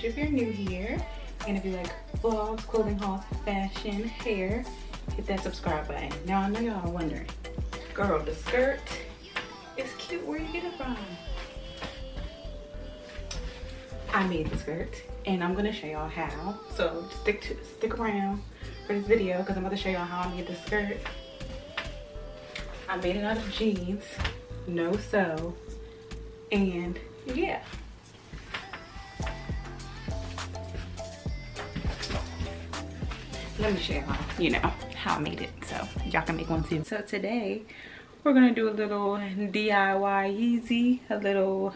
If you're new here and if you like vlogs, clothing hauls, fashion, hair, hit that subscribe button. Now I know y'all are wondering, girl, the skirt is cute, where you get it from? I made the skirt and I'm gonna show y'all how, so stick around for this video because I'm about to show y'all how I made the skirt. I made it out of jeans, no sew, and yeah. Let me show y'all, you know, how I made it so y'all can make one too. So today we're gonna do a little DIY easy, a little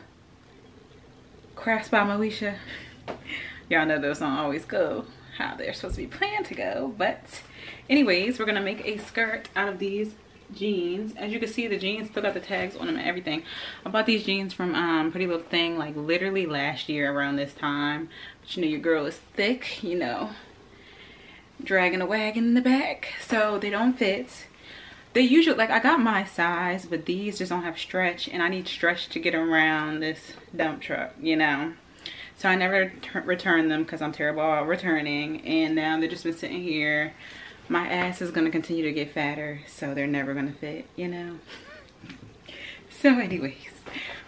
crafts by Moesha. Y'all know those don't always go how they're supposed to be planned to go, but anyways, we're gonna make a skirt out of these jeans. As you can see, the jeans still got the tags on them and everything. I bought these jeans from Pretty Little Thing like literally last year around this time, but you know your girl is thick, you know, dragging a wagon in the back, so they don't fit. They usually, like, I got my size, but these just don't have stretch, and I need stretch to get around this dump truck, you know. So I never returned them because I'm terrible at returning, and now they've just been sitting here. My ass is gonna continue to get fatter, so they're never gonna fit, you know. So anyways,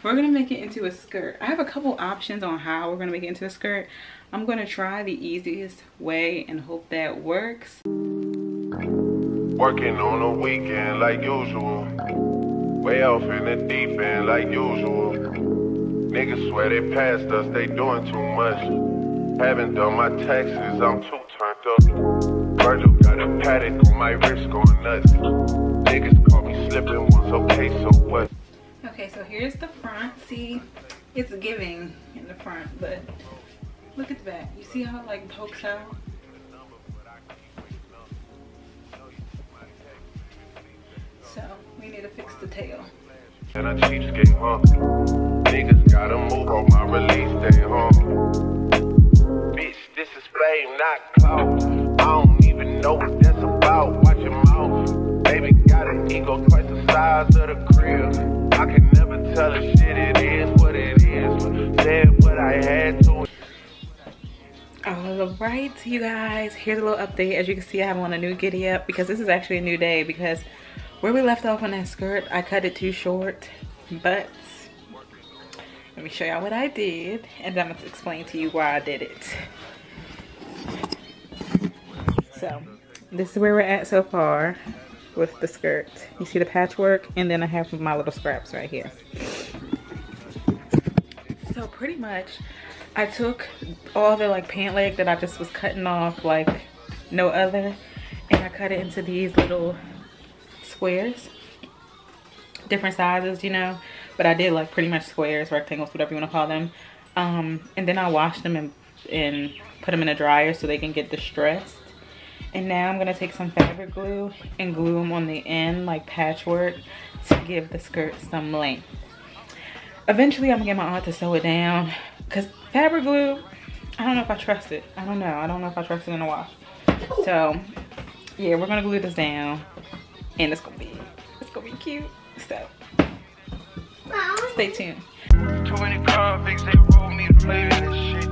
we're gonna make it into a skirt. I have a couple options on how we're gonna make it into a skirt. I'm gonna try the easiest way and hope that works. Working on a weekend like usual. Way off in the deep end like usual. Niggas swear they passed us, they doing too much. Haven't done my taxes, I'm too turned up. Virgil got a paddock on my wrist going nuts. Niggas caught me slipping once, okay, so what? Okay, so here's the front. See, it's giving in the front, but look at the back. You see how it like pokes out? So we need to fix the tail. And I cheapskate, huh? Niggas gotta move on my release day, huh? Bitch, this is fame, not clout. I don't even know what that's about. Watch your mouth. Baby got an ego twice the size of the crib. I can never tell a shit, it is what it is. Said what I had to. All right, you guys, here's a little update. As you can see, I have on a new giddy up because this is actually a new day, because where we left off on that skirt, I cut it too short. But let me show y'all what I did, and then I'm gonna explain to you why I did it. So this is where we're at so far with the skirt. You see the patchwork, and then I have my little scraps right here. So pretty much I took all the like pant leg that I just was cutting off like no other, and I cut it into these little squares, different sizes, you know, but I did like pretty much squares, rectangles, whatever you want to call them. And then I washed them and put them in a dryer so they can get distressed. And now I'm gonna take some fabric glue and glue them on the end like patchwork to give the skirt some length. Eventually I'm gonna get my aunt to sew it down, because fabric glue, I don't know if I trust it. I don't know if I trust it in the wash. So yeah, we're gonna glue this down, and it's gonna be cute. So stay tuned. Too many convicts, they roll me to play with this shit.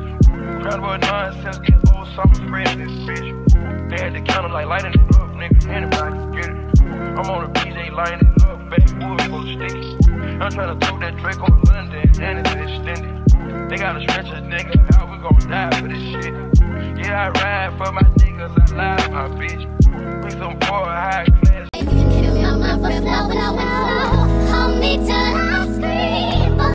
Proud about nonsense, get old, so I'm afraid of this bitch. They had to count them like lighting it up, nigga, anybody can get it. I'm on a BJ lighting it up, backwood full of sticky. I'm trying to throw that Drake on London, and it's extended. They gotta stretch a nigga out, we gon' die for this shit. Yeah, I ride for my niggas, I lie to my bitch. We some poor high